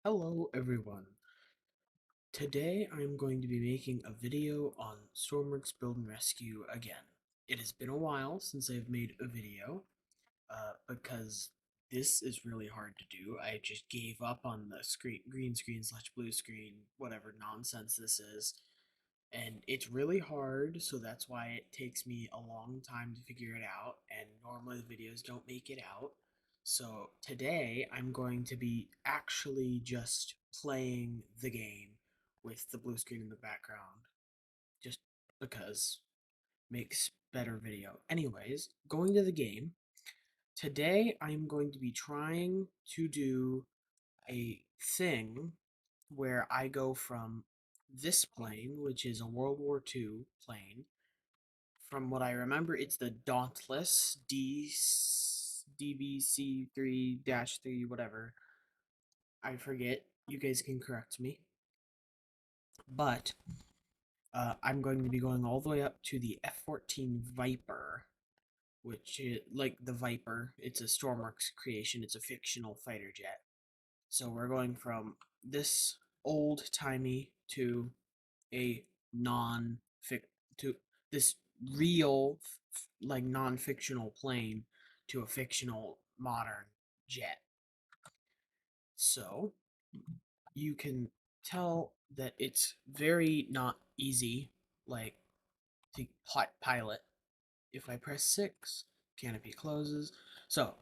Hello everyone. Today I'm going to be making a video on Stormworks Build and Rescue again. It has been a while since I've made a video, because this is really hard to do. I just gave up on the green screen slash blue screen, whatever nonsense this is, and it's really hard, so that's why it takes me a long time to figure it out, and normally the videos don't make it out. So today I'm going to be actually just playing the game with the blue screen in the background, just because makes better video. Anyways, going to the game. Today I'm going to be trying to do a thing where I go from this plane, which is a World War II plane. From what I remember, it's the Dauntless DBC3-3, whatever. I forget. You guys can correct me. But I'm going to be going all the way up to the F-14 Viper, which is like the Viper. It's a Stormworks creation. It's a fictional fighter jet. So we're going from this old timey to a non fic to this real like non-fictional plane to a fictional modern jet. So you can tell that it's very not easy like to pilot. If I press 6, canopy closes. So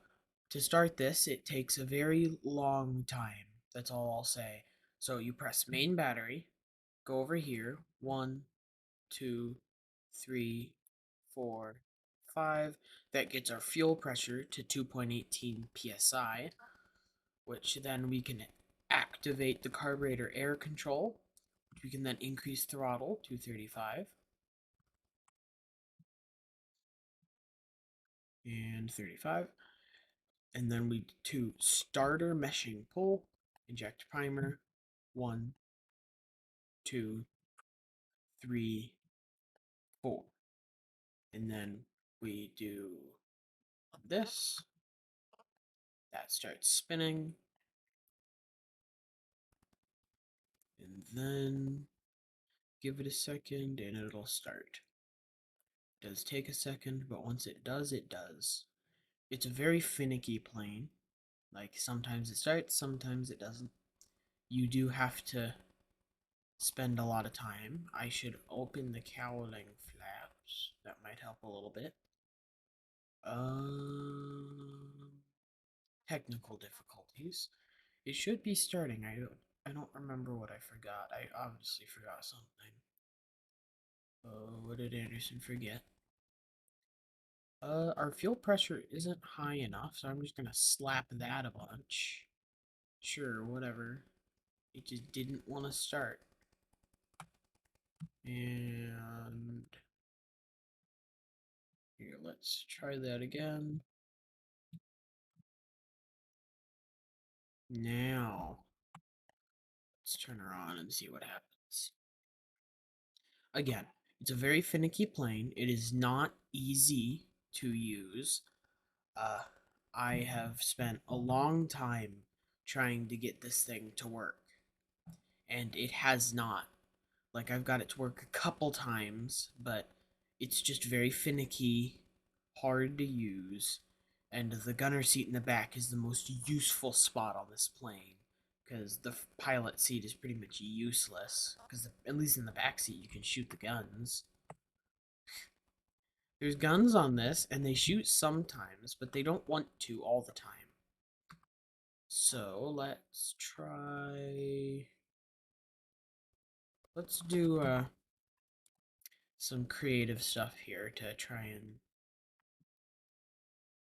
to start this, it takes a very long time. That's all I'll say. So you press main battery, go over here, 1, 2, 3, 4, 5. That gets our fuel pressure to 2.18 psi, which then we can activate the carburetor air control, which we can then increase throttle to 35 and 35. And then we to starter meshing pull, inject primer, 1, 2, 3, 4. And then we do this. That starts spinning. And then give it a second and it'll start. It does take a second, but once it does, it does. It's a very finicky plane. Like sometimes it starts, sometimes it doesn't. You do have to spend a lot of time. I should open the cowling flaps. That might help a little bit. Um, Technical difficulties. It should be starting. I don't remember what I forgot. I obviously forgot something. Oh, what did Anderson forget? Our fuel pressure isn't high enough, so I'm just gonna slap that a bunch. Sure, whatever. It just didn't want to start. And here, let's try that again. Now, let's turn her on and see what happens. Again, it's a very finicky plane. It is not easy to use. Uh, I have spent a long time trying to get this thing to work, and it has not. Like, I've got it to work a couple times, but it's just very finicky, hard to use, and the gunner seat in the back is the most useful spot on this plane, because the pilot seat is pretty much useless, because at least in the back seat you can shoot the guns. There's guns on this, and they shoot sometimes, but they don't want to all the time. So, let's do some creative stuff here to try and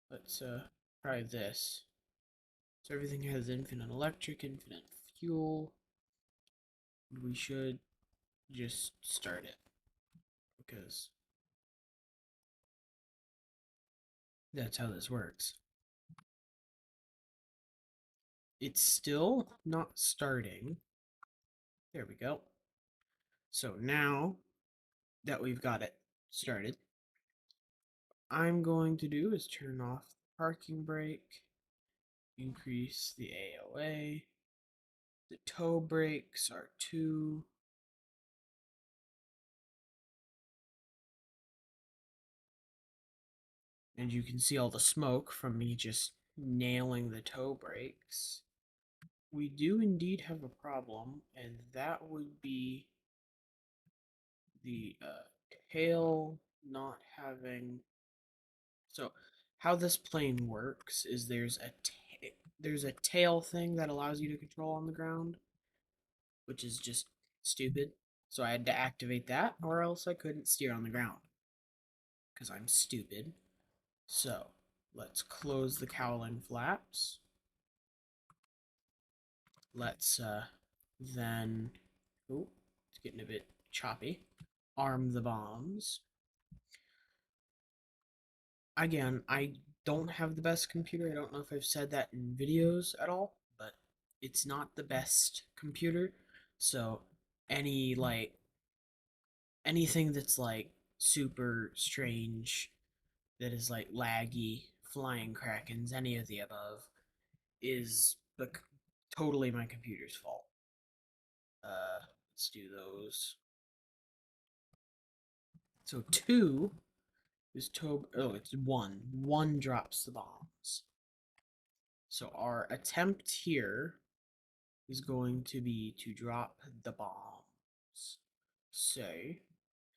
let's try this. So everything has infinite electric, infinite fuel. We should just start it because that's how this works. It's still not starting. There we go. So now that we've got it started, I'm going to do is turn off the parking brake, increase the AOA, The toe brakes are 2. And you can see all the smoke from me just nailing the toe brakes. We do indeed have a problem, and that would be the tail not having. So, how this plane works is there's a tail thing that allows you to control on the ground, which is just stupid. So I had to activate that, or else I couldn't steer on the ground because I'm stupid. So let's close the cowling flaps. Let's then, oh, it's getting a bit choppy. Arm the bombs. Again, I don't have the best computer. I don't know if I've said that in videos at all, but it's not the best computer. So any like anything that's like super strange, that is like laggy, flying krakens, any of the above, is totally my computer's fault. Let's do those. So 2 is oh, it's 1. 1 drops the bombs. So our attempt here is going to be to drop the bombs. So if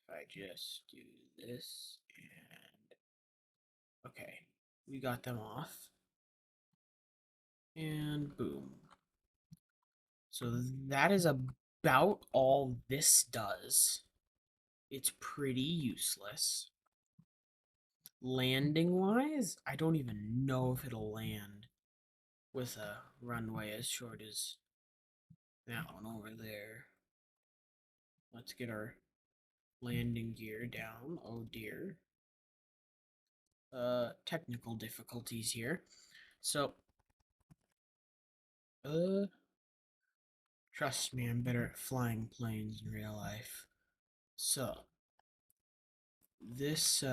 I just do this and okay, we got them off. And boom. So that is about all this does. It's pretty useless. Landing wise, I don't even know if it'll land with a runway as short as that one over there. Let's get our landing gear down. Oh dear. Technical difficulties here. So, trust me, I'm better at flying planes in real life. So, this,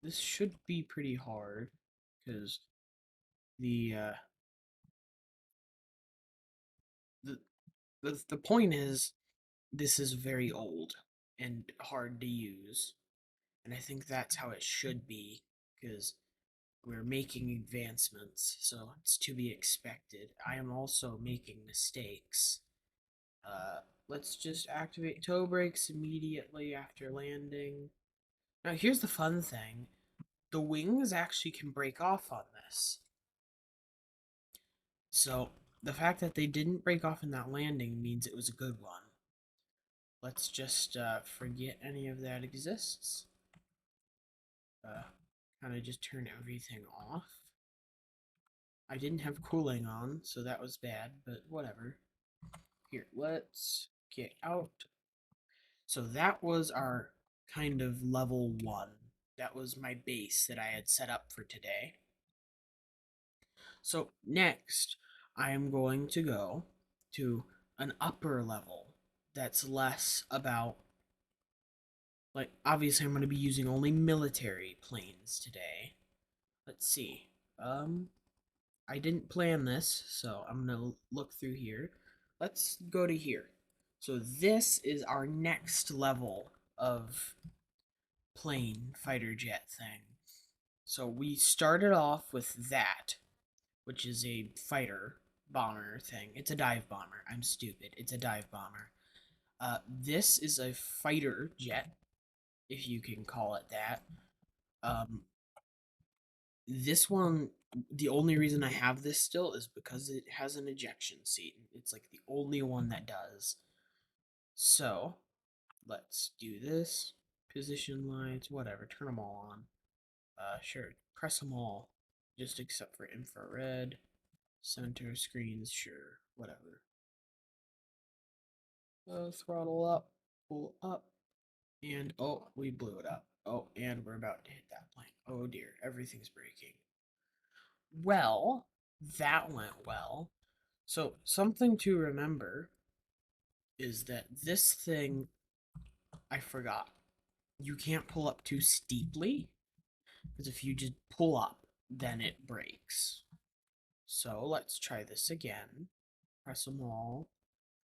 this should be pretty hard, because the, the, the point is, this is very old and hard to use, and I think that's how it should be, because we're making advancements, so it's to be expected. I am also making mistakes. Let's just activate toe brakes immediately after landing. Now, here's the fun thing. The wings actually can break off on this. So, the fact that they didn't break off in that landing means it was a good one. Let's just forget any of that exists. Kind of just turn everything off. I didn't have cooling on, so that was bad, but whatever. Here, let's get out. So that was our kind of level 1. That was my base that I had set up for today. So next, I am going to go to an upper level that's less about, like, obviously I'm going to be using only military planes today. Let's see. I didn't plan this, so I'm going to look through here. Let's go to here. So this is our next level of plane fighter jet thing. So we started off with that, which is a fighter bomber thing. It's a dive bomber. I'm stupid. It's a dive bomber. This is a fighter jet, if you can call it that. This one, the only reason I have this still is because it has an ejection seat. It's like the only one that does. So, let's do this. Position lights, whatever, turn them all on. Sure, press them all, just except for infrared. Center screens, sure, whatever. Throttle up, pull up, and oh, we blew it up. Oh, and we're about to hit that plane. Oh dear, everything's breaking. Well, that went well. So, something to remember is that this thing, I forgot, you can't pull up too steeply, because if you just pull up, then it breaks. So, let's try this again. Press them all.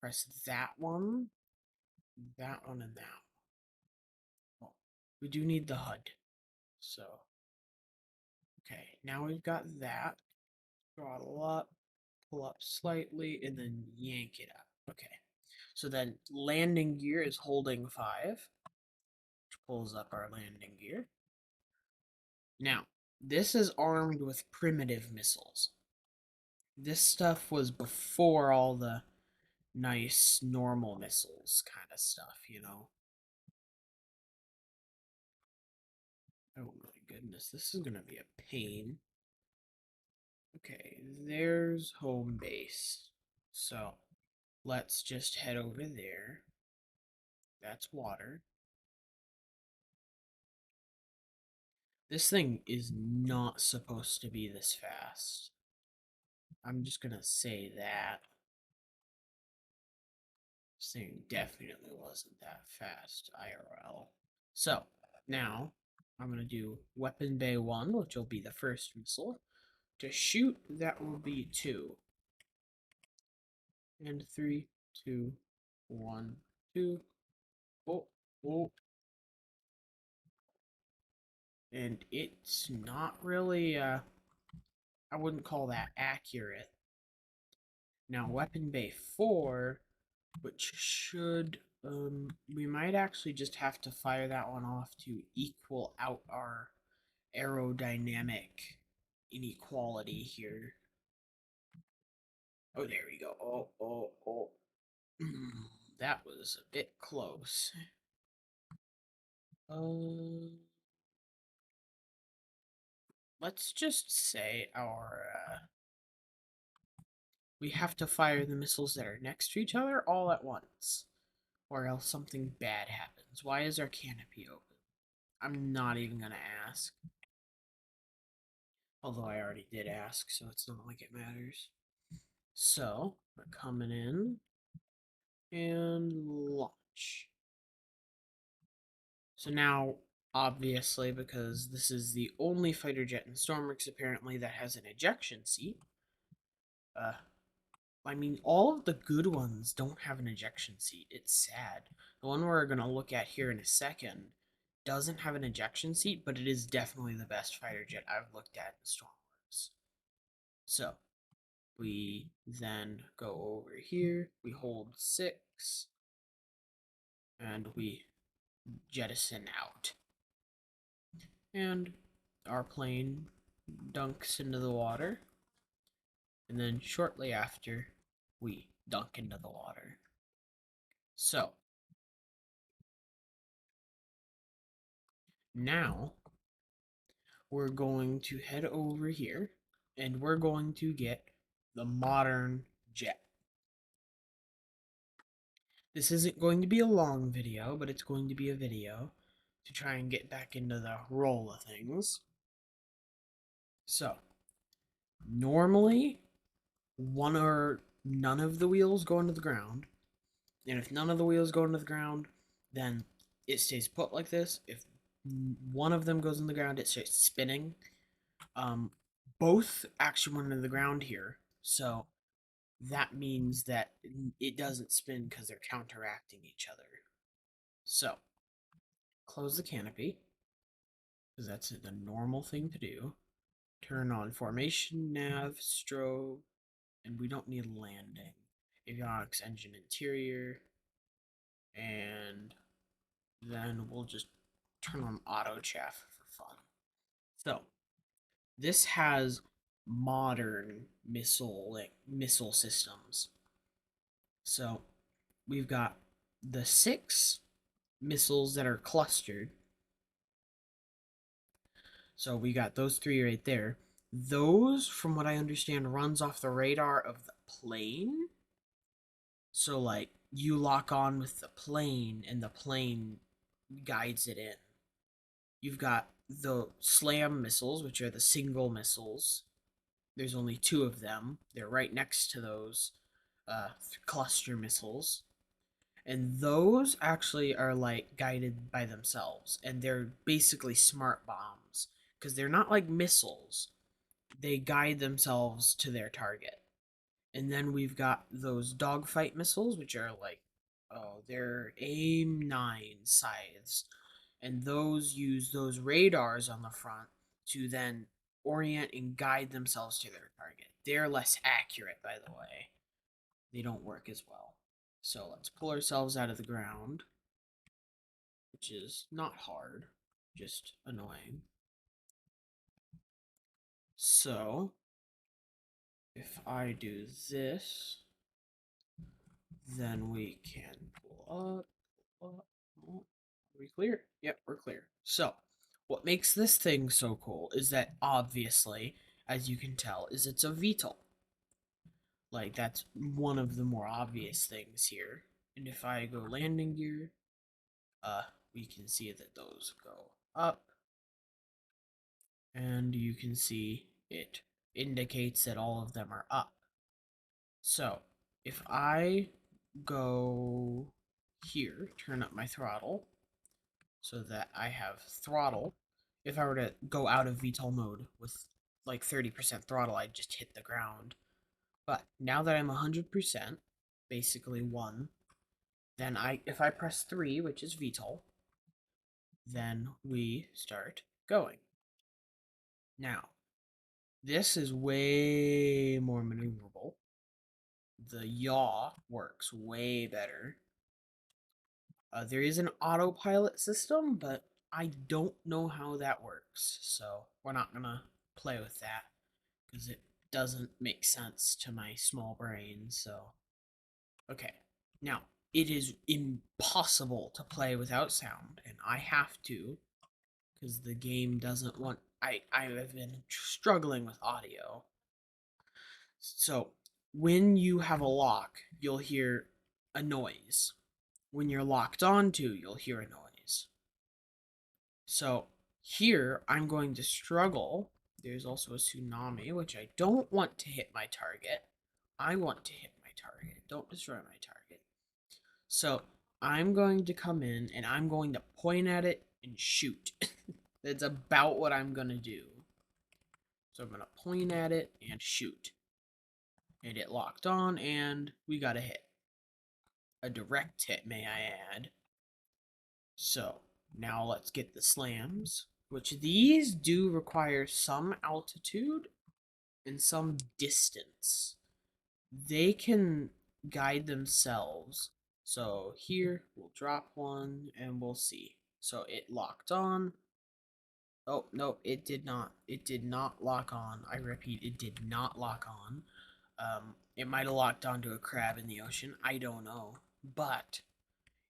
Press that one, and that one. Oh, we do need the HUD. So, okay, now we've got that. Throttle up, pull up slightly, and then yank it up. Okay. So then landing gear is holding 5, which pulls up our landing gear. Now, this is armed with primitive missiles. This stuff was before all the nice normal missiles kind of stuff, you know. Oh my goodness, this is gonna be a pain. Okay, there's home base. So let's just head over there. That's water. This thing is not supposed to be this fast. I'm just gonna say that. This thing definitely wasn't that fast, IRL. So, now, I'm gonna do Weapon Bay 1, which will be the first missile. To shoot, that will be 2. And 3, 2, 1, 2. Oh, oh. And it's not really, I wouldn't call that accurate. Now, Weapon Bay 4, which should, we might actually just have to fire that one off to equal out our aerodynamic inequality here. Oh, there we go. Oh, oh, oh. That was a bit close. Let's just say we have to fire the missiles that are next to each other all at once, or else something bad happens. Why is our canopy open? I'm not even gonna ask. Although I already did ask, so it's not like it matters. So, we're coming in and launch. So now, obviously, because this is the only fighter jet in Stormworks apparently that has an ejection seat, I mean, all of the good ones don't have an ejection seat. It's sad. The one we're going to look at here in a second doesn't have an ejection seat, but it is definitely the best fighter jet I've looked at in Stormworks. So, we then go over here, we hold 6, and we jettison out. And our plane dunks into the water, and then shortly after, we dunk into the water. So, now we're going to head over here and we're going to get the modern jet. This isn't going to be a long video, but it's going to be a video to try and get back into the roll of things. So, normally, one or none of the wheels go into the ground. And if none of the wheels go into the ground, then it stays put like this. If one of them goes in the ground, it starts spinning. Both actually went into the ground here, so that means that it doesn't spin because they're counteracting each other. So, close the canopy, because that's the normal thing to do. Turn on formation, nav, strobe, and we don't need landing. Avionics, engine, interior, and then we'll just turn on auto chaff for fun. So, this has modern missile systems. So, we've got the 6 missiles that are clustered. So we got those 3 right there. Those, from what I understand, runs off the radar of the plane. So like you lock on with the plane and the plane guides it in. You've got the SLAM missiles, which are the single missiles. There's only 2 of them. They're right next to those cluster missiles. And those actually are like guided by themselves. And they're basically smart bombs. Because they're not like missiles. They guide themselves to their target. And then we've got those dogfight missiles, which are like, oh, they're AIM-9 scythes. And those use those radars on the front to then orient and guide themselves to their target. They're less accurate, by the way. They don't work as well. So let's pull ourselves out of the ground, which is not hard, just annoying. So if I do this, then we can pull up. Oh, are we clear? Yep, we're clear. So, what makes this thing so cool is that obviously, as you can tell, is it's a VTOL. Like that's one of the more obvious things here. And if I go landing gear, we can see that those go up, and you can see it indicates that all of them are up. So, if I go here, turn up my throttle, so that I have throttle. If I were to go out of VTOL mode with like 30% throttle, I'd just hit the ground. But now that I'm 100%, basically 1, then if I press 3, which is VTOL, then we start going. Now, this is way more maneuverable. The yaw works way better. There is an autopilot system, but I don't know how that works, so we're not gonna play with that because it doesn't make sense to my small brain. So, okay, now it is impossible to play without sound, and I have to because the game doesn't want. I have been struggling with audio, so when you have a lock, you'll hear a noise. When you're locked onto, you'll hear a noise. So here I'm going to struggle. There's also a tsunami, which I don't want to hit my target. I want to hit my target. Don't destroy my target. So I'm going to come in and I'm going to point at it and shoot. That's about what I'm going to do. So I'm going to point at it and shoot. And it locked on and we got a hit. A direct hit, may I add. So now let's get the slams, which these do require some altitude and some distance. They can guide themselves. So here we'll drop one and we'll see. So it locked on. Oh, no, it did not. It did not lock on. I repeat, it did not lock on. It might have locked onto a crab in the ocean. I don't know. But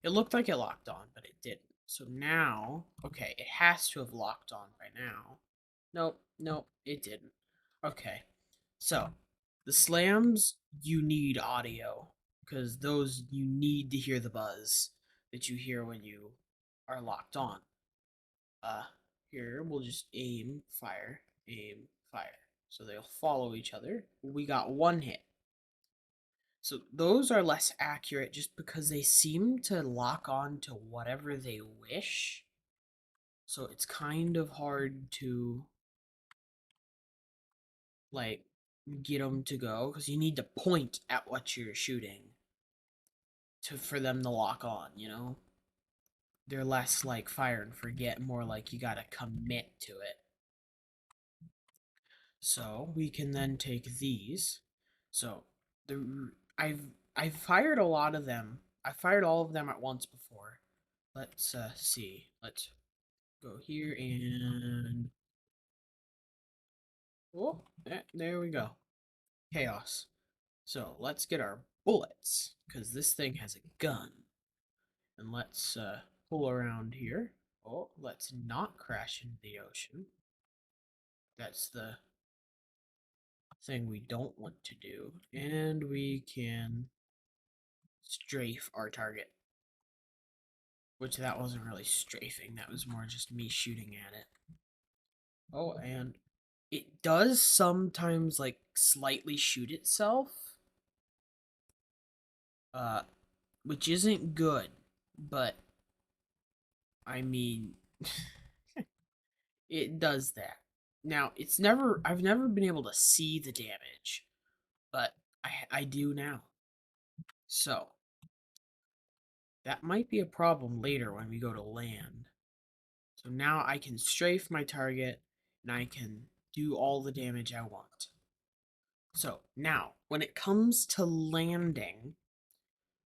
it looked like it locked on, but it didn't. So now, okay, it has to have locked on by now. Nope, nope, it didn't. Okay, so the slams, you need audio because those you need to hear the buzz that you hear when you are locked on. Uh, Here we'll just aim, fire, aim, fire. So they'll follow each other. We got one hit. So those are less accurate just because they seem to lock on to whatever they wish. So it's kind of hard to like get them to go because you need to point at what you're shooting for them to lock on, you know? They're less like fire and forget, more like you gotta commit to it. So we can then take these. So the I've fired a lot of them. I fired all of them at once before. Let's see. Let's go here and oh, there we go. Chaos. So let's get our bullets because this thing has a gun. And let's pull around here. Oh, let's not crash into the ocean. That's the thing we don't want to do. And we can strafe our target. Which that wasn't really strafing, that was more just me shooting at it. Oh, and it does sometimes like slightly shoot itself. Uh which isn't good, but I mean it does that. Now, I've never been able to see the damage, but I do now. So, that might be a problem later when we go to land. So now I can strafe my target and I can do all the damage I want. So now, when it comes to landing,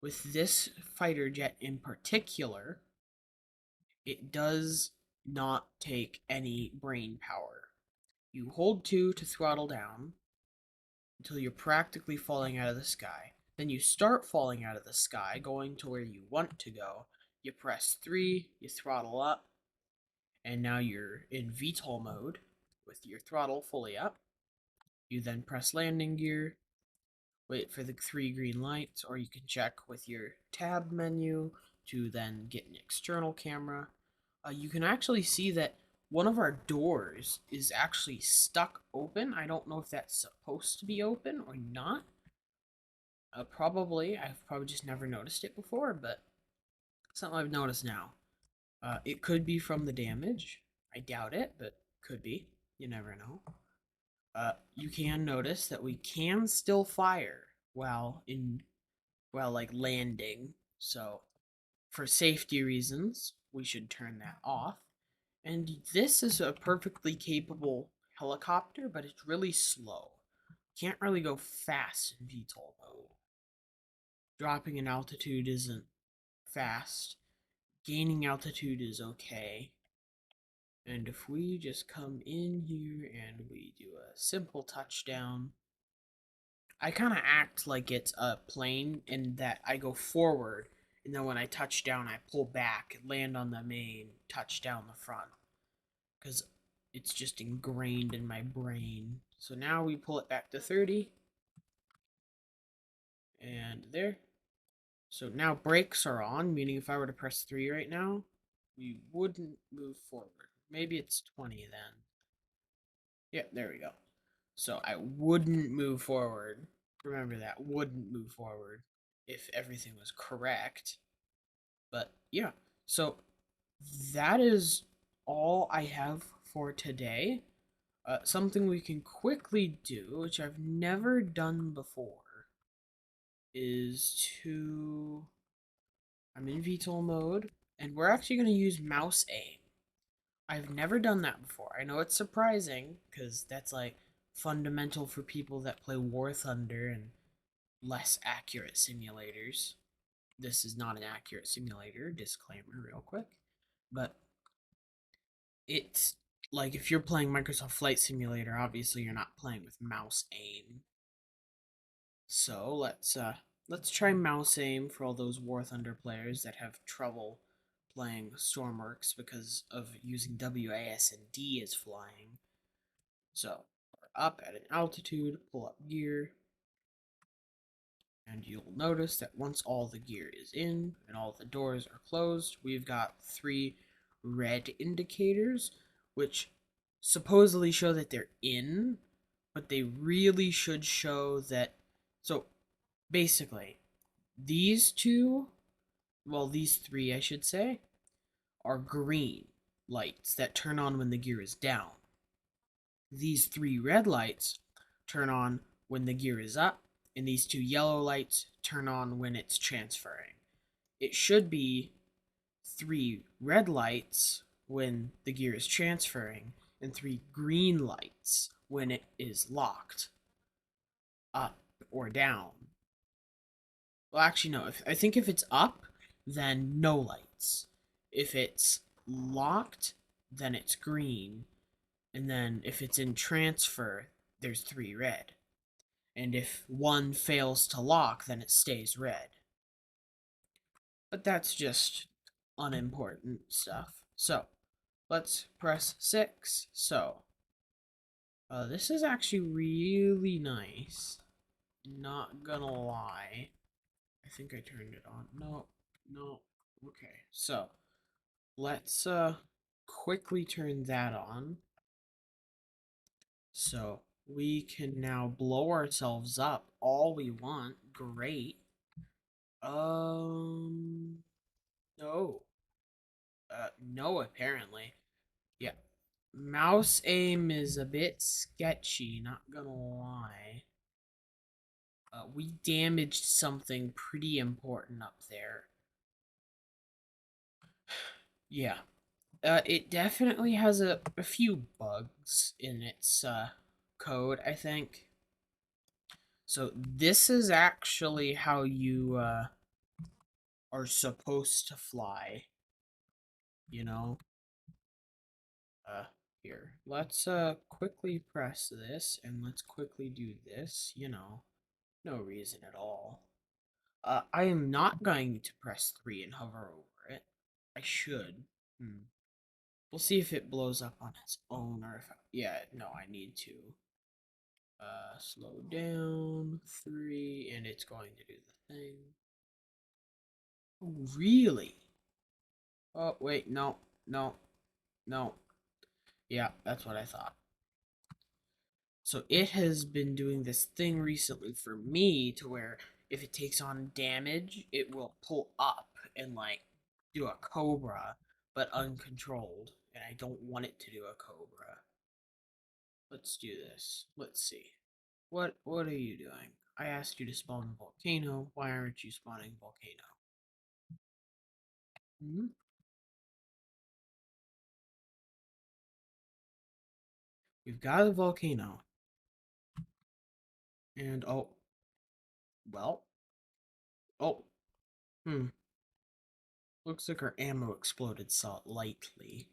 with this fighter jet in particular, it does not take any brain power. You hold 2 to throttle down until you're practically falling out of the sky. Then you start falling out of the sky, going to where you want to go. You press 3, you throttle up, and now you're in VTOL mode with your throttle fully up. You then press landing gear, wait for the 3 green lights, or you can check with your tab menu to then get an external camera. You can actually see that one of our doors is actually stuck open. I don't know if that's supposed to be open or not. Probably. I've probably just never noticed it before, but something I've noticed now. It could be from the damage. I doubt it, but could be. You never know. You can notice that we can still fire while like landing. So for safety reasons, we should turn that off. And this is a perfectly capable helicopter, but it's really slow. Can't really go fast in VTOL mode. Dropping in altitude isn't fast. Gaining altitude is okay. And if we just come in here and we do a simple touchdown, I kind of act like it's a plane in that I go forward, and then when I touch down, I pull back, land on the main, touch down the front. Because it's just ingrained in my brain. So now we pull it back to 30. And there. So now brakes are on, meaning if I were to press 3 right now, we wouldn't move forward. Maybe it's 20 then. Yep, there we go. So I wouldn't move forward. Remember that, wouldn't move forward if everything was correct. But yeah, so that is all I have for today. Something we can quickly do, which I've never done before, is to. I'm in VTOL mode, and we're actually going to use mouse aim. I've never done that before. I know it's surprising, because that's like fundamental for people that play War Thunder and less accurate simulators. This is not an accurate simulator, disclaimer, real quick. But it's like if you're playing Microsoft Flight Simulator, obviously you're not playing with mouse aim. So let's try mouse aim for all those War Thunder players that have trouble playing Stormworks because of using WASD as flying. So we're up at an altitude, pull up gear, and you'll notice that once all the gear is in and all the doors are closed, we've got 3 red indicators, which supposedly show that they're in, but they really should show that. So basically, these 2, well, these 3, I should say, are green lights that turn on when the gear is down. These 3 red lights turn on when the gear is up, and these 2 yellow lights turn on when it's transferring. It should be 3 red lights when the gear is transferring, and 3 green lights when it is locked, up or down. Well, actually, no. I think if it's up, then no lights. If it's locked, then it's green. And then if it's in transfer, there's 3 red. And if one fails to lock, then it stays red. But that's just unimportant stuff. So, let's press 6. So, this is actually really nice. Not gonna lie. I think I turned it on. No, no. Okay, so let's quickly turn that on. So we can now blow ourselves up all we want. Great. No. No, apparently. Yeah. Mouse aim is a bit sketchy, not gonna lie. We damaged something pretty important up there. Yeah. It definitely has a few bugs in its code, I think. So this is actually how you are supposed to fly, you know? Uh, Here. Let's quickly press this and let's quickly do this, you know. No reason at all. I am not going to press 3 and hover over it. I should. We'll see if it blows up on its own or if yeah, no, I need to. Slow down 3 and it's going to do the thing. Oh, really? Oh, wait, no, no, no. Yeah, that's what I thought. So it has been doing this thing recently for me to where if it takes on damage, it will pull up and like do a cobra, but uncontrolled. And I don't want it to do a cobra. Let's do this. Let's see. What are you doing? I asked you to spawn a volcano. Why aren't you spawning a volcano? Hmm? We've got a volcano. And oh, well. Oh, hmm. Looks like our ammo exploded slightly.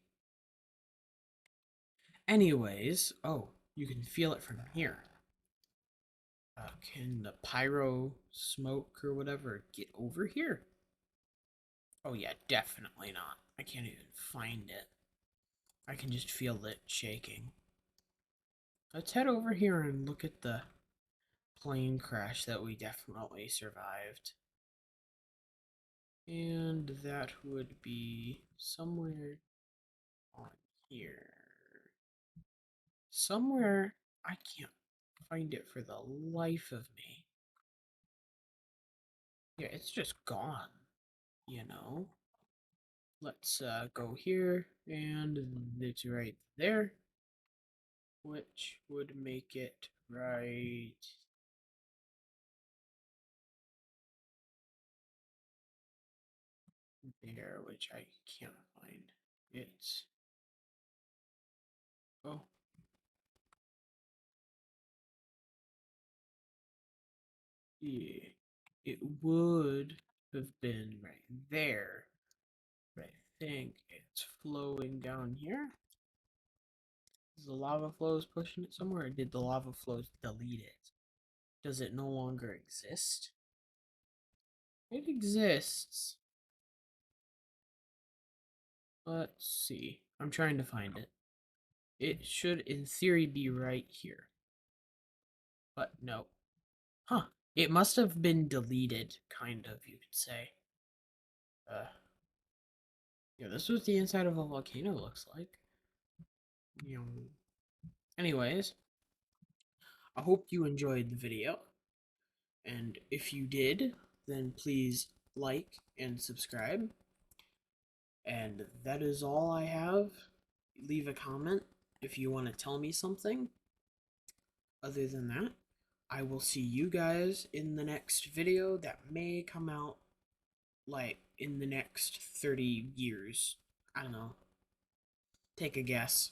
Anyways, oh, you can feel it from here. Can the pyro smoke or whatever get over here? Oh yeah, definitely not. I can't even find it. I can just feel it shaking. Let's head over here and look at the plane crash that we definitely survived. And that would be somewhere on here. Somewhere, I can't find it for the life of me. Yeah, it's just gone, you know? Let's go here, and it's right there, which would make it right there, which I can't find. It's, oh, yeah, it would have been right there, but I think it's flowing down here. Is the lava flows pushing it somewhere, or did the lava flows delete it? Does it no longer exist? It exists. Let's see. I'm trying to find it. It should, in theory, be right here. But no. Huh. It must have been deleted, kind of, you could say. Uh, yeah, this was the inside of a volcano, looks like. You know. Anyways, I hope you enjoyed the video. And if you did, then please like and subscribe. And that is all I have. Leave a comment if you want to tell me something. Other than that, I will see you guys in the next video that may come out like in the next 30 years. I don't know. Take a guess.